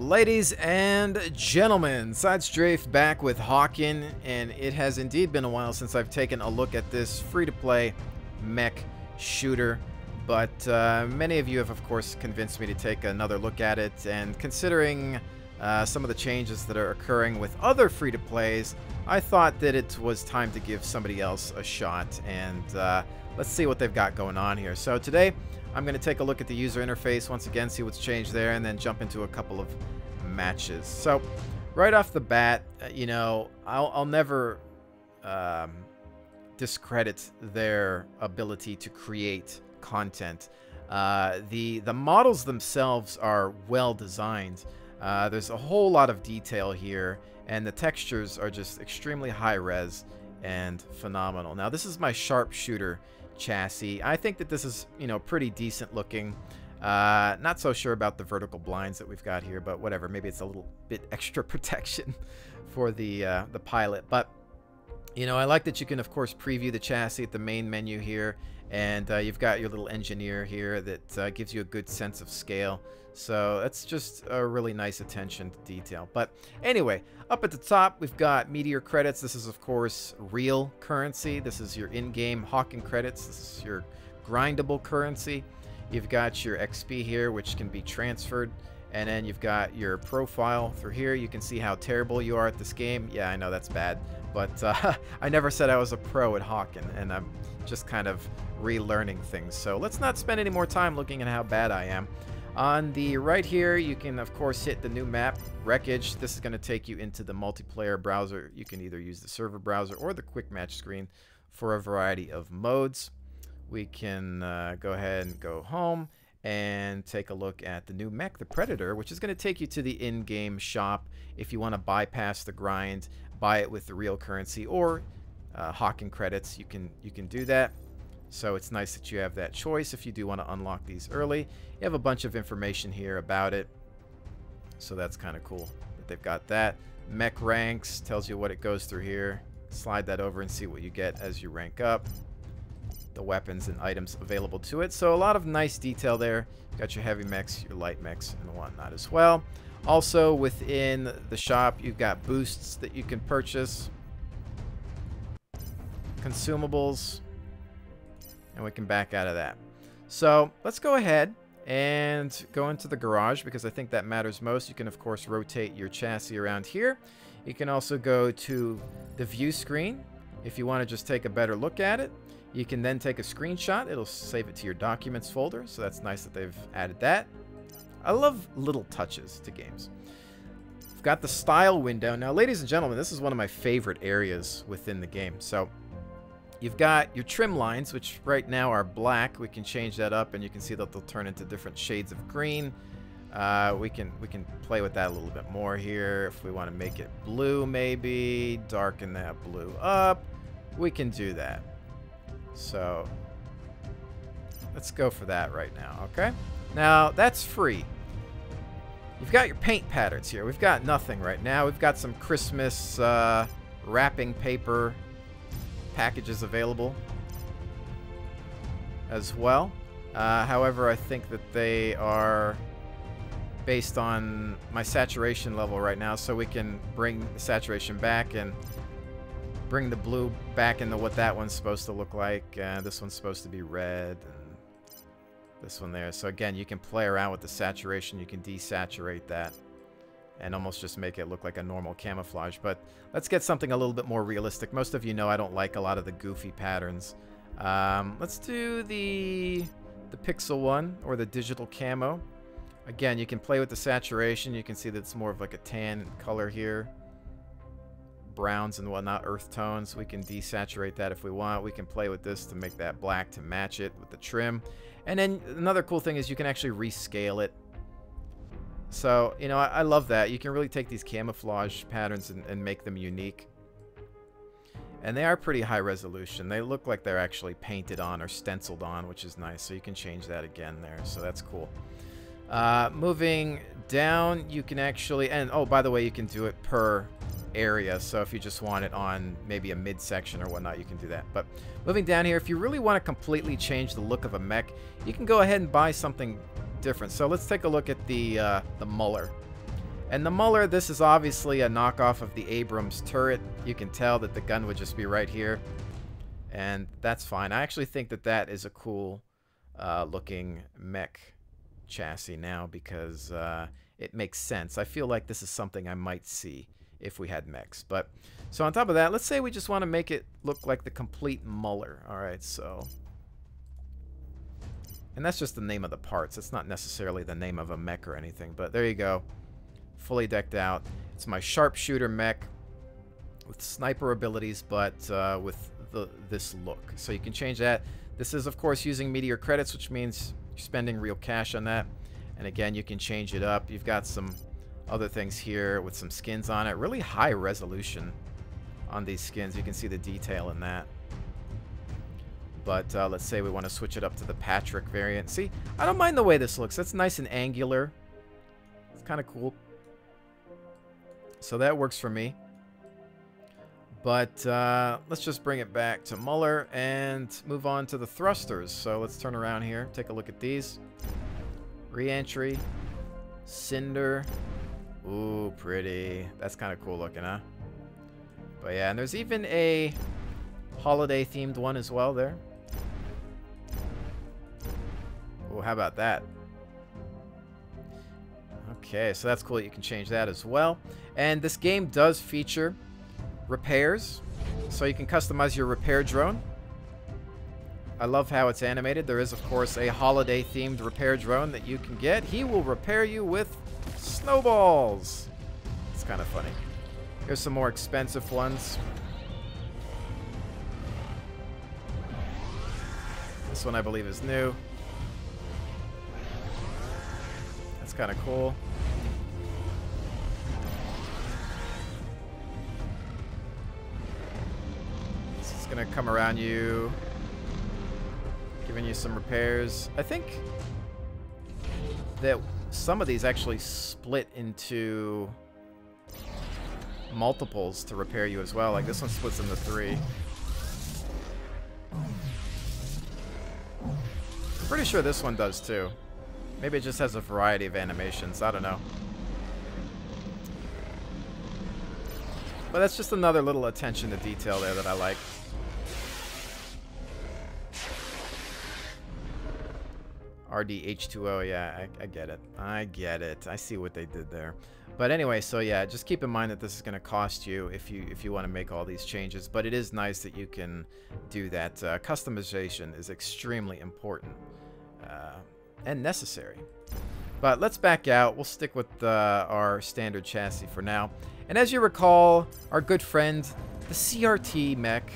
Ladies and gentlemen, SideStrafe back with HAWKEN, and it has indeed been a while since I've taken a look at this free-to-play mech shooter, but many of you have of course convinced me to take another look at it, and considering some of the changes that are occurring with other free-to-plays, I thought that it was time to give somebody else a shot, and let's see what they've got going on here. So today I'm going to take a look at the user interface once again, see what's changed there, and then jump into a couple of matches. So right off the bat, you know, I'll never discredit their ability to create content. The models themselves are well designed. There's a whole lot of detail here, and the textures are just extremely high res and phenomenal. Now this is my sharpshooter chassis. I think that this is, you know, pretty decent looking. Not so sure about the vertical blinds that we've got here, but whatever. Maybe it's a little bit extra protection for the pilot. But you know, I like that you can of course preview the chassis at the main menu here, and you've got your little engineer here that gives you a good sense of scale. So that's just a really nice attention to detail. But anyway, up at the top we've got meteor credits. This is of course real currency. This is your in-game HAWKEN credits. This is your grindable currency. You've got your XP here, which can be transferred, and then you've got your profile through here. You can see how terrible you are at this game. Yeah, I know that's bad, but I never said I was a pro at HAWKEN, and I'm just kind of relearning things. So let's not spend any more time looking at how bad I am. On the right here, you can of course hit the new map, Wreckage. This is going to take you into the multiplayer browser. You can either use the server browser or the quick match screen for a variety of modes. We can go ahead and go home and take a look at the new mech, the Predator, which is going to take you to the in-game shop if you want to bypass the grind, buy it with the real currency or HAWKEN credits. You can do that. So it's nice that you have that choice if you do want to unlock these early. You have a bunch of information here about it, so that's kind of cool that they've got that. Mech ranks tells you what it goes through here. Slide that over and see what you get as you rank up. The weapons and items available to it. So a lot of nice detail there. Got your heavy mechs, your light mechs, and whatnot as well. Also within the shop, you've got boosts that you can purchase, consumables, and we can back out of that. So let's go ahead and go into the garage, because I think that matters most. You can of course rotate your chassis around here. You can also go to the view screen if you want to just take a better look at it. You can then take a screenshot. It'll save it to your documents folder, so that's nice that they've added that. I love little touches to games. We've got the style window. Now, ladies and gentlemen, this is one of my favorite areas within the game. So you've got your trim lines, which right now are black. We can change that up, and you can see that they'll turn into different shades of green. We can play with that a little bit more here. If we want to make it blue, maybe darken that blue up, we can do that. So let's go for that right now, okay? Now, that's free. You've got your paint patterns here. We've got nothing right now. We've got some Christmas wrapping paper packages available as well. However, I think that they are based on my saturation level right now, so we can bring the saturation back and bring the blue back into what that one's supposed to look like. This one's supposed to be red, and this one there. So again, you can play around with the saturation. You can desaturate that and almost just make it look like a normal camouflage. But let's get something a little bit more realistic. Most of you know I don't like a lot of the goofy patterns. Let's do the pixel one, or the digital camo. Again, you can play with the saturation. You can see that it's more of like a tan color here. Browns and whatnot, earth tones. We can desaturate that if we want. We can play with this to make that black to match it with the trim. And then another cool thing is you can actually rescale it. So, you know, I love that. You can really take these camouflage patterns and make them unique. And they are pretty high resolution. They look like they're actually painted on or stenciled on, which is nice. So you can change that again there. So that's cool. Moving down, you can actually, and oh, by the way, you can do it per area. So if you just want it on maybe a midsection or whatnot, you can do that. But moving down here, if you really want to completely change the look of a mech, you can go ahead and buy something different. So let's take a look at the Muller. And the Muller, this is obviously a knockoff of the Abrams turret. You can tell that the gun would just be right here. And that's fine. I actually think that that is a cool looking mech chassis now because it makes sense. I feel like this is something I might see if we had mechs. But so on top of that, let's say we just want to make it look like the complete Muller. All right, so... And that's just the name of the parts. It's not necessarily the name of a mech or anything. But there you go. Fully decked out. It's my sharpshooter mech with sniper abilities, but with this look. So you can change that. This is, of course, using Meteor credits, which means you're spending real cash on that. And again, you can change it up. You've got some other things here with some skins on it. Really high resolution on these skins. You can see the detail in that. But let's say we want to switch it up to the Patrick variant. See, I don't mind the way this looks. That's nice and angular. It's kind of cool. So that works for me. But let's just bring it back to Muller and move on to the thrusters. So let's turn around here. Take a look at these. Re-entry. Cinder. Ooh, pretty. That's kind of cool looking, huh? But yeah, and there's even a holiday-themed one as well there. Oh, how about that? Okay, so that's cool. You can change that as well. And this game does feature repairs, so you can customize your repair drone. I love how it's animated. There is, of course, a holiday-themed repair drone that you can get. He will repair you with snowballs. It's kind of funny. Here's some more expensive ones. This one, I believe, is new. That's kind of cool. This is going to come around you, giving you some repairs. I think that some of these actually split into multiples to repair you as well. Like this one splits into 3. Pretty sure this one does too. Maybe it just has a variety of animations. I don't know. But that's just another little attention to detail there that I like. RDH2O, yeah, I get it. I get it. I see what they did there. But anyway, so yeah, just keep in mind that this is going to cost you if you want to make all these changes. But it is nice that you can do that. Customization is extremely important and necessary. But let's back out. We'll stick with our standard chassis for now. And as you recall, our good friend, the CRT mech,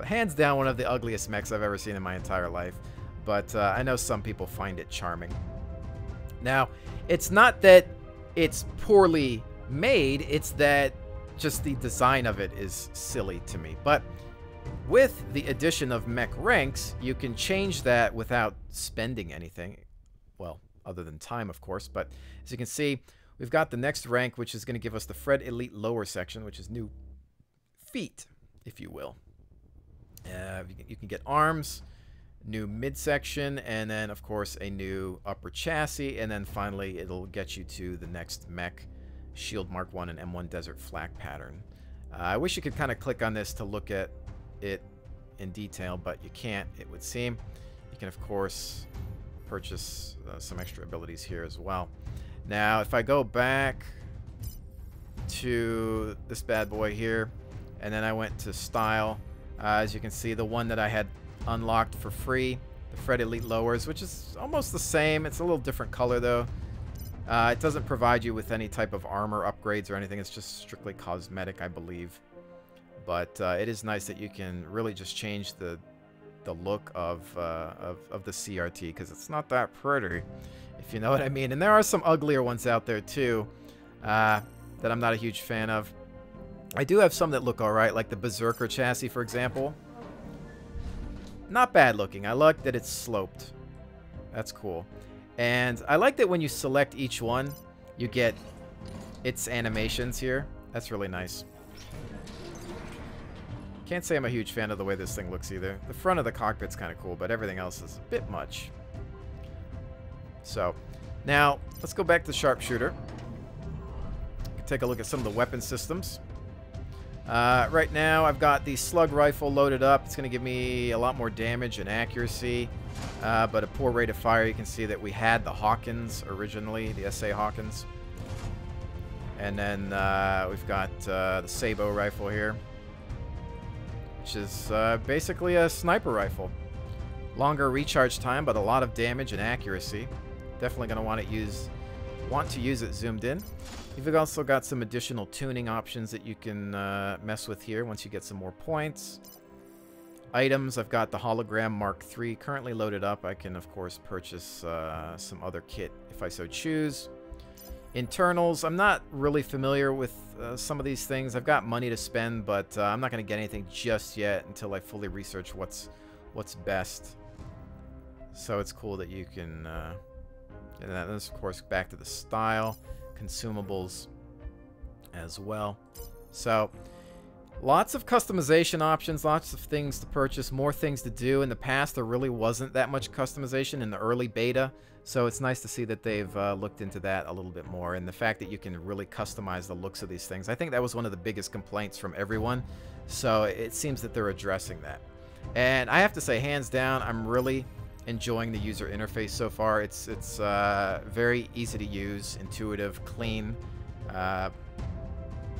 hands down one of the ugliest mechs I've ever seen in my entire life. But I know some people find it charming. Now, it's not that it's poorly made, it's that just the design of it is silly to me. But with the addition of mech ranks, you can change that without spending anything. Well, other than time, of course. But as you can see, we've got the next rank, which is going to give us the Fred Elite lower section, which is new feet, if you will. You can get arms, new midsection, and then, of course, a new upper chassis. And then finally, it'll get you to the next mech, Shield Mark 1 and M1 Desert Flak pattern. I wish you could kind of click on this to look at it in detail, but you can't, it would seem. You can, of course, purchase some extra abilities here as well. Now, if I go back to this bad boy here, and then I went to Style, as you can see, the one that I had unlocked for free, the Fred Elite Lowers, which is almost the same. It's a little different color, though. It doesn't provide you with any type of armor upgrades or anything. It's just strictly cosmetic, I believe. But it is nice that you can really just change the look of the CRT, because it's not that pretty, if you know what I mean. And there are some uglier ones out there, too, that I'm not a huge fan of. I do have some that look alright, like the Berserker chassis, for example. Not bad looking. I like that it's sloped. That's cool. And I like that when you select each one, you get its animations here. That's really nice. Can't say I'm a huge fan of the way this thing looks either. The front of the cockpit's kind of cool, but everything else is a bit much. So, Now, let's go back to the sharpshooter. Take a look at some of the weapon systems. Right now, I've got the slug rifle loaded up. It's going to give me a lot more damage and accuracy, but a poor rate of fire. You can see that we had the HAWKENs originally, the SA HAWKENs. And then we've got the Sabo rifle here, which is basically a sniper rifle. Longer recharge time, but a lot of damage and accuracy. Definitely going to want to use it zoomed in. You've also got some additional tuning options that you can mess with here once you get some more points. Items, I've got the hologram Mark III currently loaded up. I can, of course, purchase some other kit if I so choose. Internals, I'm not really familiar with some of these things. I've got money to spend, but I'm not going to get anything just yet until I fully research what's best. So it's cool that you can... and that is, of course, back to the style. Consumables as well. So lots of customization options, lots of things to purchase, more things to do. In the past, there really wasn't that much customization in the early beta, so it's nice to see that they've looked into that a little bit more, and the fact that you can really customize the looks of these things. I think that was one of the biggest complaints from everyone, so it seems that they're addressing that. And I have to say, hands down, I'm really enjoying the user interface so far. It's very easy to use, intuitive, clean,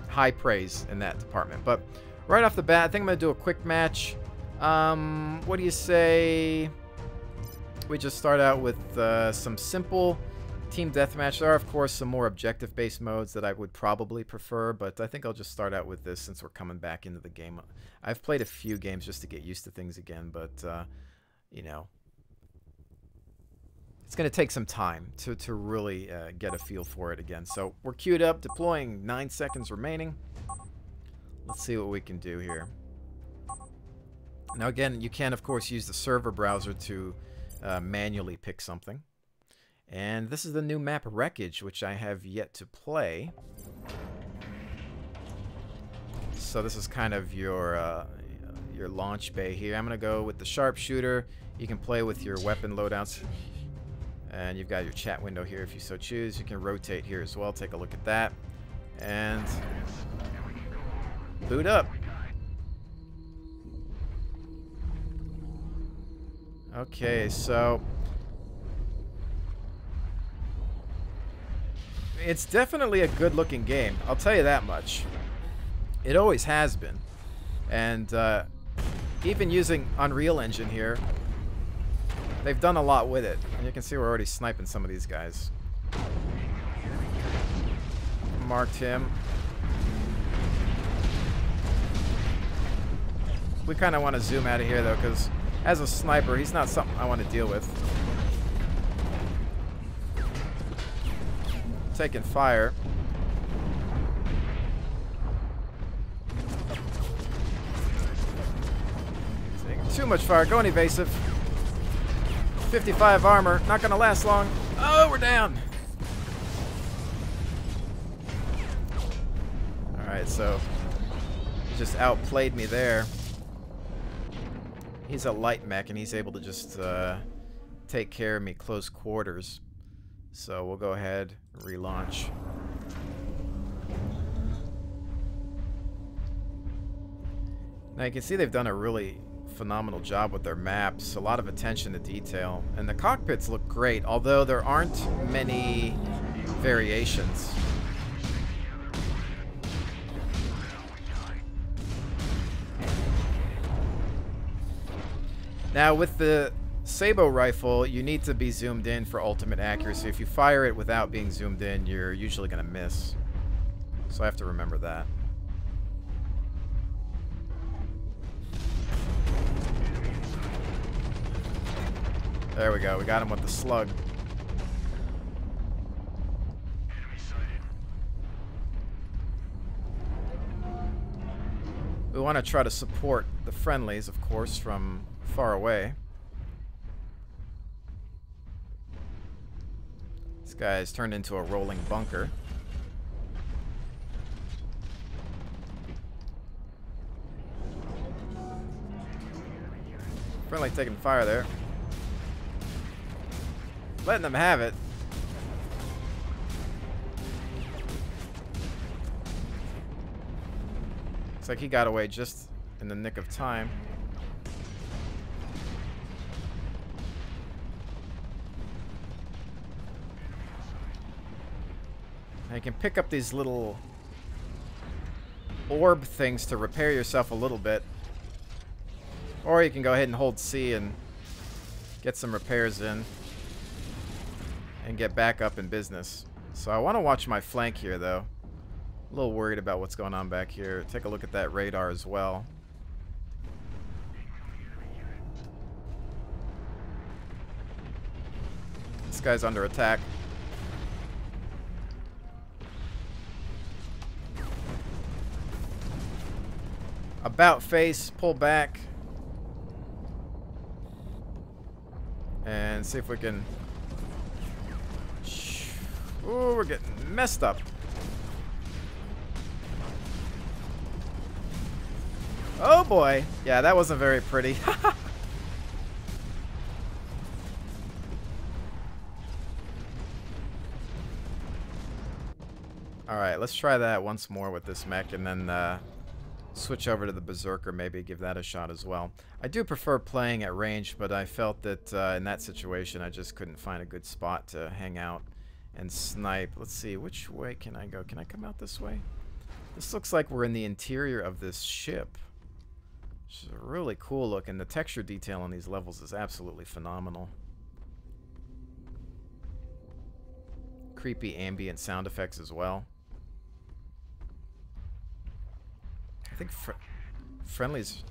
high praise in that department. But right off the bat, I think I'm gonna do a quick match. What do you say we just start out with some simple team deathmatch? There are, of course, some more objective-based modes that I would probably prefer, but I think I'll just start out with this since we're coming back into the game. I've played a few games just to get used to things again, but you know, it's going to take some time to really get a feel for it again. So we're queued up, deploying, 9 seconds remaining. Let's see what we can do here. Now again, you can of course use the server browser to manually pick something. And this is the new map Wreckage, which I have yet to play. So this is kind of your launch bay here. I'm going to go with the sharpshooter. You can play with your weapon loadouts. And you've got your chat window here if you so choose. You can rotate here as well. Take a look at that. And boot up. Okay, so it's definitely a good looking game. I'll tell you that much. It always has been. And even using Unreal Engine here, they've done a lot with it. And you can see we're already sniping some of these guys. Marked him. We kind of want to zoom out of here, though, because as a sniper, he's not something I want to deal with. Taking fire. Taking too much fire. Going evasive. 55 armor. Not going to last long. Oh, we're down. Alright, so he just outplayed me there. He's a light mech, and he's able to just take care of me close quarters. So we'll go ahead and relaunch. Now you can see they've done a really phenomenal job with their maps. A lot of attention to detail. And the cockpits look great, although there aren't many variations. Now with the Sabo rifle, you need to be zoomed in for ultimate accuracy. If you fire it without being zoomed in, you're usually going to miss. So I have to remember that. There we go. We got him with the slug. We want to try to support the friendlies, of course, from far away. This guy's turned into a rolling bunker. Friendly taking fire there. Letting them have it. Looks like he got away just in the nick of time. Now you can pick up these little orb things to repair yourself a little bit. Or you can go ahead and hold C and get some repairs in and get back up in business. So I want to watch my flank here, though. A little worried about what's going on back here. Take a look at that radar as well. This guy's under attack. About face, pull back. And see if we can... Ooh, we're getting messed up. Oh boy. Yeah, that wasn't very pretty. Alright, let's try that once more with this mech and then switch over to the Berserker, maybe give that a shot as well. I do prefer playing at range, but I felt that in that situation I just couldn't find a good spot to hang out and snipe. Let's see, which way can I go? Can I come out this way? This looks like we're in the interior of this ship. Which is a really cool look, and the texture detail on these levels is absolutely phenomenal. Creepy ambient sound effects as well. I think friendlies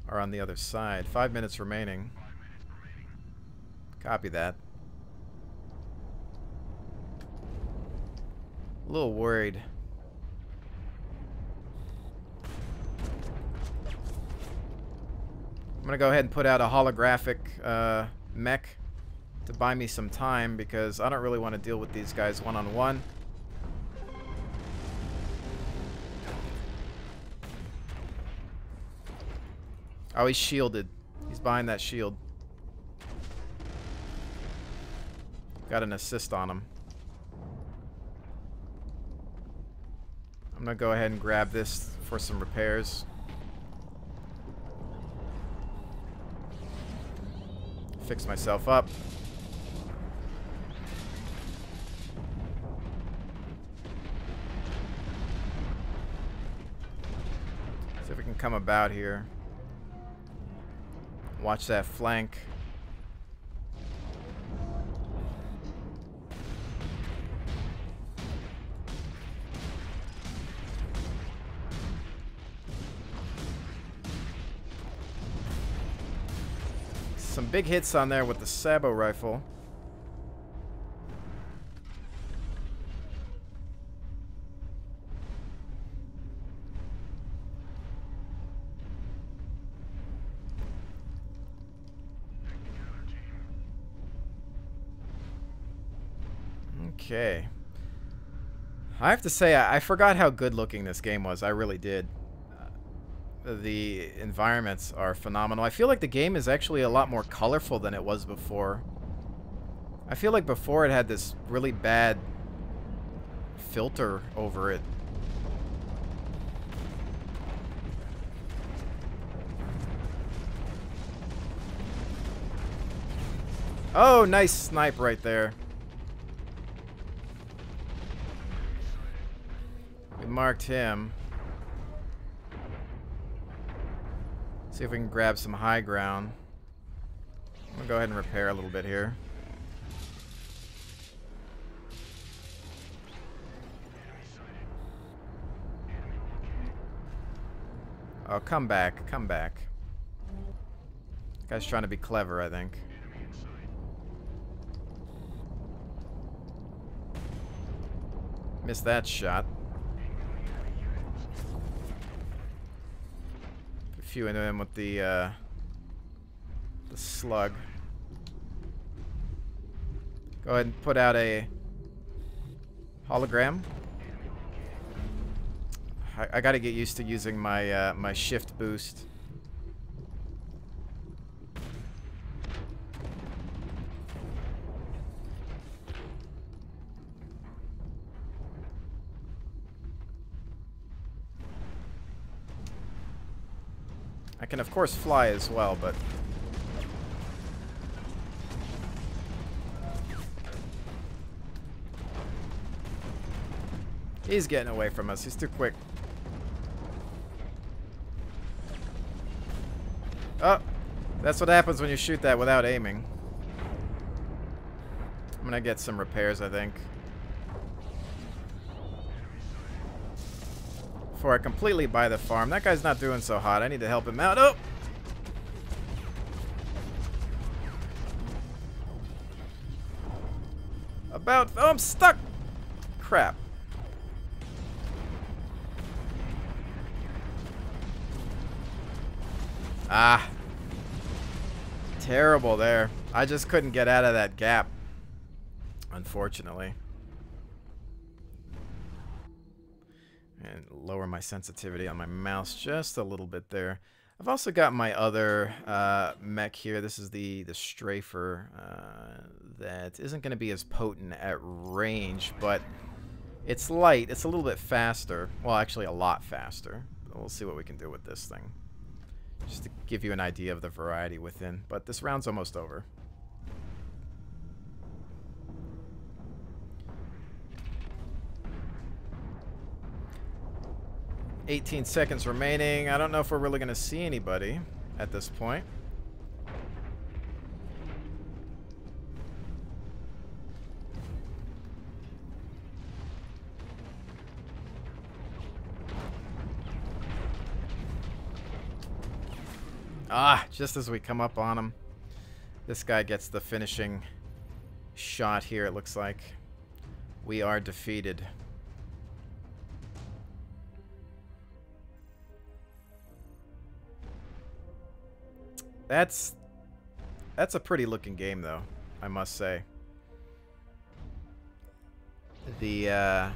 are on the other side. 5 minutes remaining. Copy that. A little worried. I'm gonna go ahead and put out a holographic mech to buy me some time because I don't really want to deal with these guys one-on-one. Oh, he's shielded. He's behind that shield. Got an assist on him. I'm gonna go ahead and grab this for some repairs. Fix myself up. See if we can come about here. Watch that flank. Some big hits on there with the Sabo rifle. Okay. I have to say, I forgot how good looking this game was. I really did. The environments are phenomenal. I feel like the game is actually a lot more colorful than it was before. I feel like before it had this really bad filter over it. Oh, nice snipe right there. We marked him. See if we can grab some high ground. I'm gonna go ahead and repair a little bit here. Oh, come back, come back. This guy's trying to be clever, I think. Missed that shot. A few into him with the slug. Go ahead and put out a hologram. I gotta get used to using my my shift boost. I can, of course, fly as well, but... He's getting away from us. He's too quick. Oh! That's what happens when you shoot that without aiming. I'm gonna get some repairs, I think. Before I completely buy the farm. That guy's not doing so hot. I need to help him out. Oh! About... Oh, I'm stuck! Crap. Ah. Terrible there. I just couldn't get out of that gap. Unfortunately. And lower my sensitivity on my mouse just a little bit there. I've also got my other mech here. This is the Strafer that isn't going to be as potent at range, but it's light. It's a little bit faster. Well, actually a lot faster. We'll see what we can do with this thing. Just to give you an idea of the variety within. But this round's almost over. 18 seconds remaining. I don't know if we're really going to see anybody at this point. Ah, just as we come up on him. This guy gets the finishing shot here, it looks like. We are defeated. That's a pretty looking game, though, I must say. The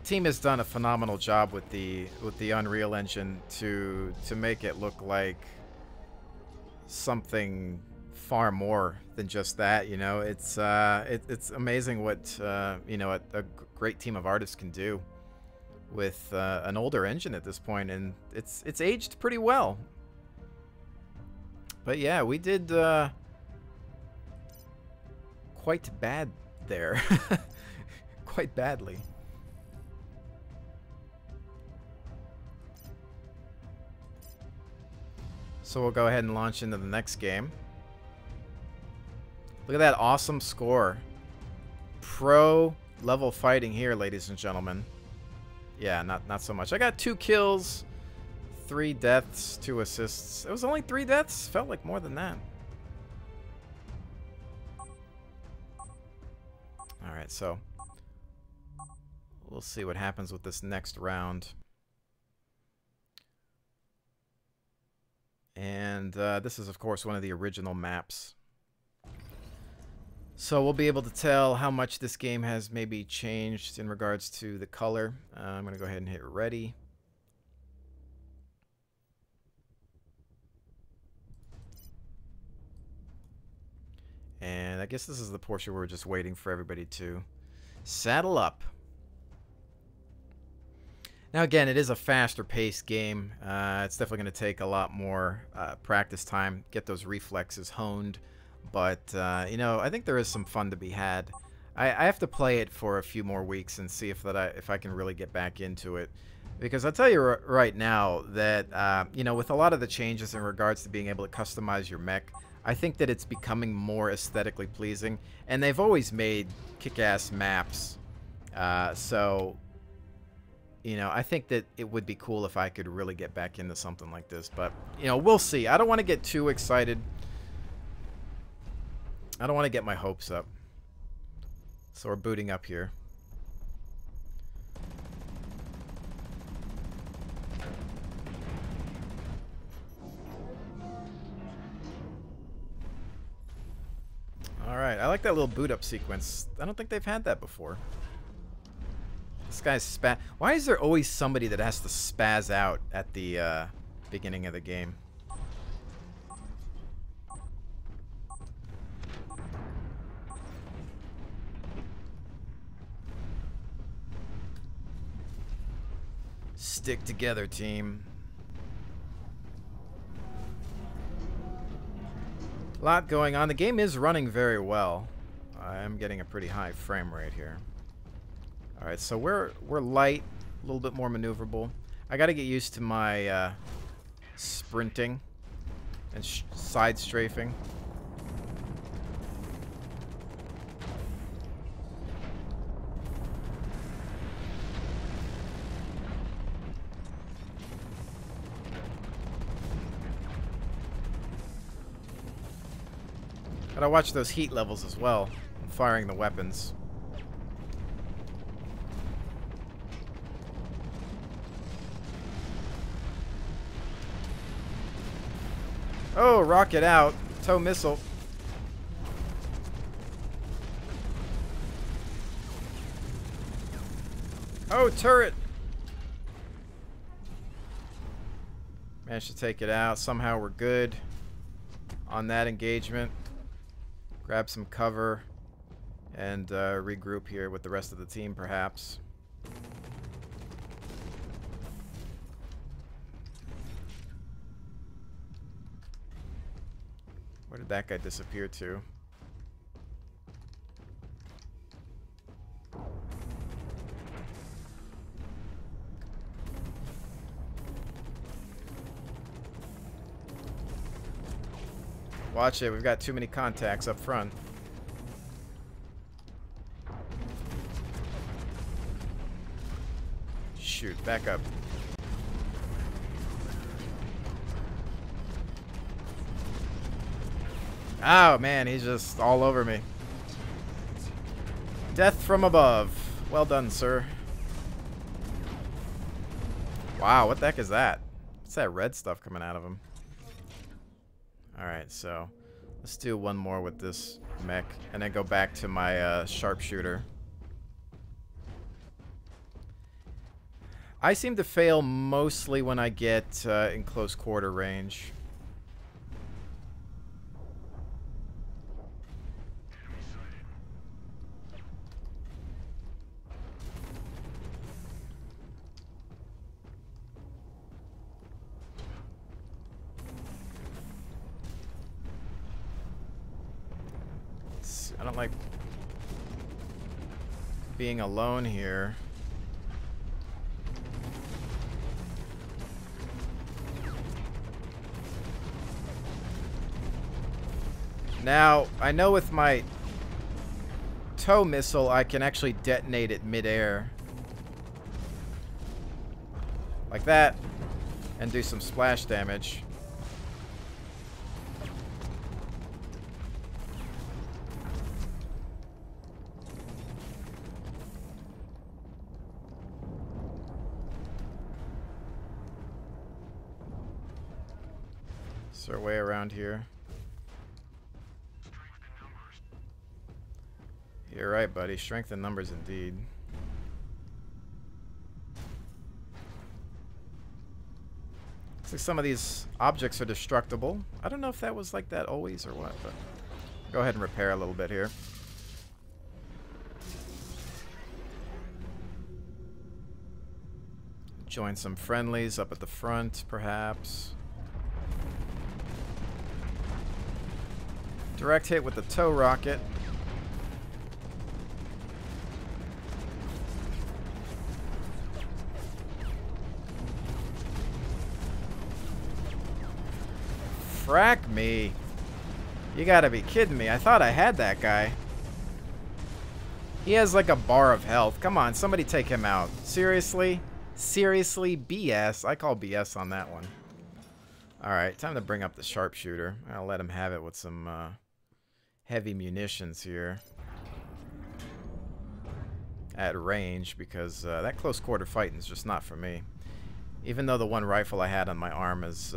team has done a phenomenal job with the Unreal Engine to make it look like something far more than just that. You know, it's amazing what you know, a great team of artists can do with an older engine at this point, and it's aged pretty well. But yeah, we did quite bad there. Quite badly. So we'll go ahead and launch into the next game. Look at that awesome score. Pro level fighting here, ladies and gentlemen. Yeah, not so much. I got 2 kills, 3 deaths, 2 assists. It was only 3 deaths? Felt like more than that. Alright, so we'll see what happens with this next round. And this is, of course, one of the original maps. So we'll be able to tell how much this game has maybe changed in regards to the color. I'm going to go ahead and hit ready. And I guess this is the portion where we're just waiting for everybody to saddle up. Now again, it is a faster paced game. It's definitely going to take a lot more practice time, get those reflexes honed. But, you know, I think there is some fun to be had. I have to play it for a few more weeks and see if I can really get back into it. Because I'll tell you right now that, you know, with a lot of the changes in regards to being able to customize your mech, I think that it's becoming more aesthetically pleasing. And they've always made kick-ass maps. So, you know, I think that it would be cool if I could really get back into something like this. But, you know, we'll see. I don't want to get too excited. I don't want to get my hopes up. So we're booting up here. Alright, I like that little boot up sequence. I don't think they've had that before. This guy's Why is there always somebody that has to spaz out at the beginning of the game? Stick together, team. lot going on. The game is running very well. I am getting a pretty high frame rate here. Alright, so we're light, a little bit more maneuverable. I gotta get used to my sprinting and side strafing. Gotta watch those heat levels as well, and firing the weapons. Oh, rocket out. Tow missile. Oh, turret. Managed to take it out. Somehow we're good on that engagement. Grab some cover and regroup here with the rest of the team, perhaps. Where did that guy disappear to? Watch it, we've got too many contacts up front. Shoot, back up. Oh man, he's just all over me. Death from above. Well done, sir. Wow, what the heck is that? What's that red stuff coming out of him? Alright, so let's do one more with this mech and then go back to my sharpshooter. I seem to fail mostly when I get in close quarter range. I don't like being alone here. Now, I know with my tow missile, I can actually detonate it mid-air. Like that. And do some splash damage. Is there a way around here? You're right, buddy. Strength in numbers indeed. Looks like some of these objects are destructible. I don't know if that was like that always or what, but go ahead and repair a little bit here. Join some friendlies up at the front, perhaps. Direct hit with the tow rocket. Frack me. You gotta be kidding me. I thought I had that guy. He has like a bar of health. Come on, somebody take him out. Seriously? Seriously? BS. I call BS on that one. Alright, time to bring up the sharpshooter. I'll let him have it with some heavy munitions here. At range, because that close quarter fighting is just not for me. Even though the one rifle I had on my arm is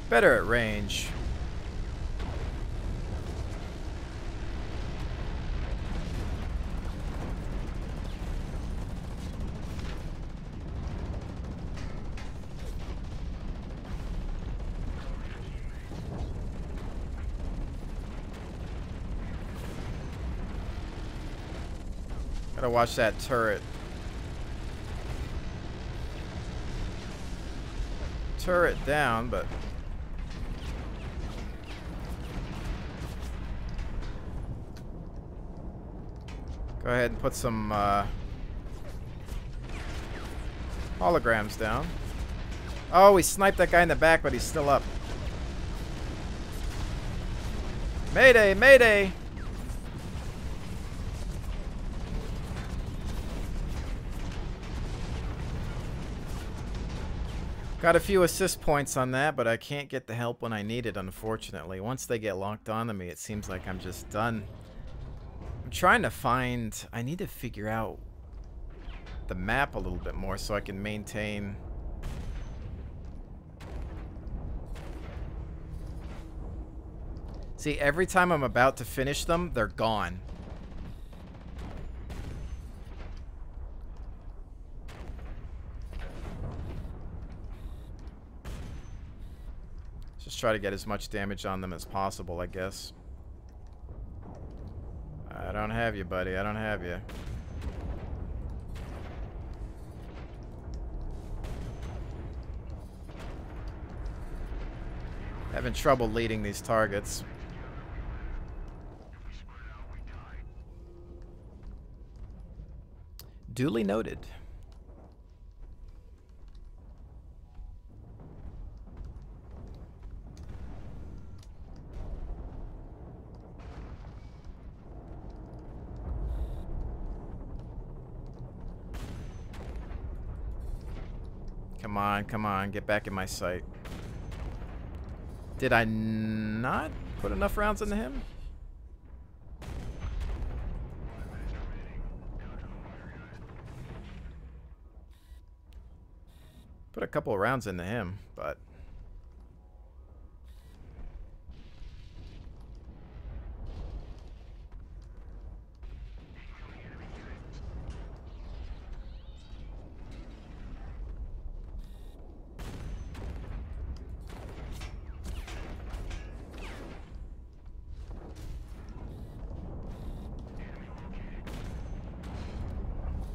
better at range. Gotta watch that turret. turret down, but go ahead and put some holograms down. Oh, we sniped that guy in the back, but he's still up. Mayday, mayday! Got a few assist points on that, but I can't get the help when I need it, unfortunately. Once they get locked onto me, it seems like I'm just done. I'm trying to find... I need to figure out the map a little bit more so I can maintain... See, every time I'm about to finish them, they're gone. Just try to get as much damage on them as possible, I guess. I don't have you, buddy. I don't have you. Having trouble leading these targets. Duly noted. Come on, come on, get back in my sight. Did I not put enough rounds into him? Put a couple of rounds into him, but...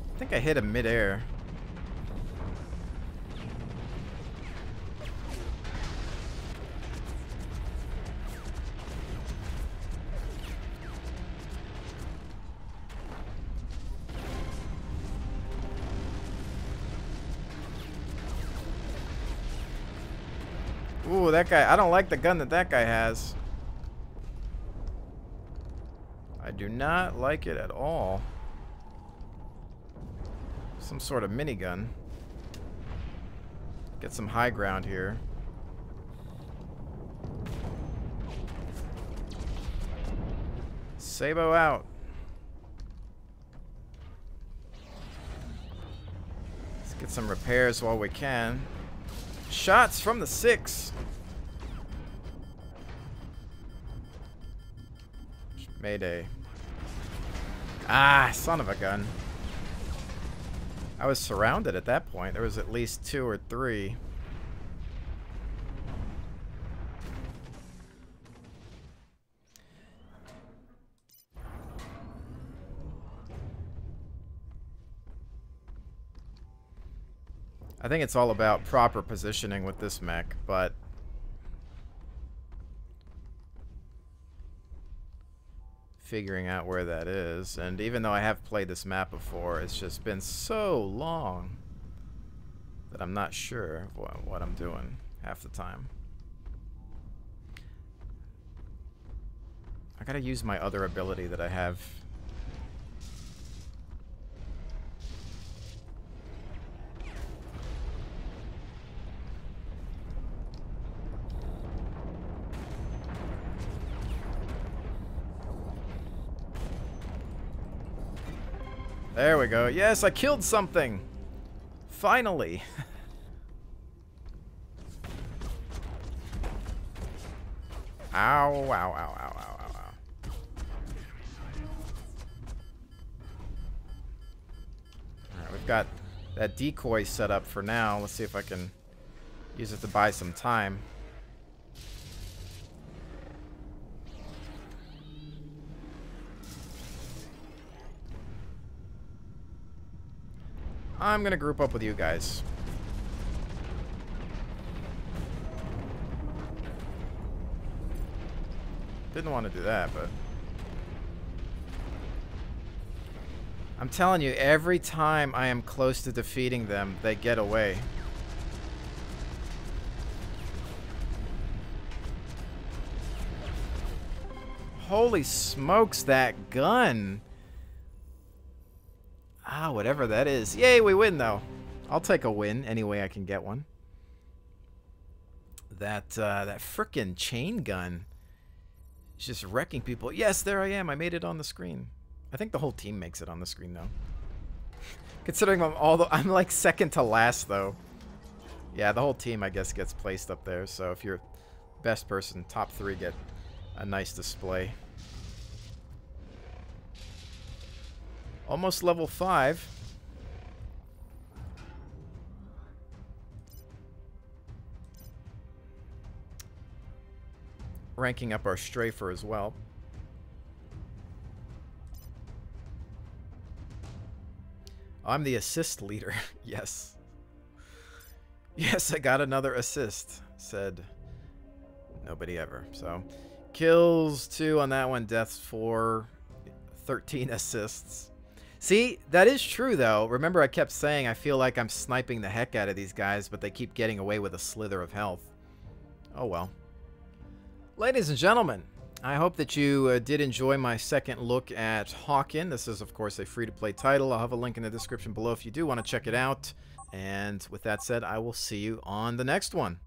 I think I hit him mid-air. Ooh, that guy. I don't like the gun that that guy has. I do not like it at all. Some sort of minigun. Get some high ground here. Sabo out. Let's get some repairs while we can. Shots from the 6. Mayday. Ah, son of a gun. I was surrounded at that point. There was at least 2 or 3. I think it's all about proper positioning with this mech, but figuring out where that is. And even though I have played this map before, it's just been so long that I'm not sure what I'm doing half the time. I gotta use my other ability that I have. There we go. Yes, I killed something. Finally. Ow, ow, ow, ow, ow, ow, ow. Alright, we've got that decoy set up for now. Let's see if I can use it to buy some time. I'm gonna group up with you guys. Didn't want to do that, but... I'm telling you, every time I am close to defeating them, they get away. Holy smokes, that gun! Ah, whatever that is. Yay, we win, though. I'll take a win any way I can get one. That frickin' chain gun is just wrecking people. Yes, there I am. I made it on the screen. I think the whole team makes it on the screen, though. Considering I'm like second to last, though. Yeah, the whole team, I guess, gets placed up there. So if you're best person, top 3 get a nice display. Almost level 5. Ranking up our strafer as well. I'm the assist leader. Yes. Yes, I got another assist. Said nobody ever. So, kills 2 on that one. Deaths 4. 13 assists. See, that is true, though. Remember, I kept saying I feel like I'm sniping the heck out of these guys, but they keep getting away with a slither of health. Oh, well. Ladies and gentlemen, I hope that you did enjoy my second look at HAWKEN. This is, of course, a free-to-play title. I'll have a link in the description below if you do want to check it out. And with that said, I will see you on the next one.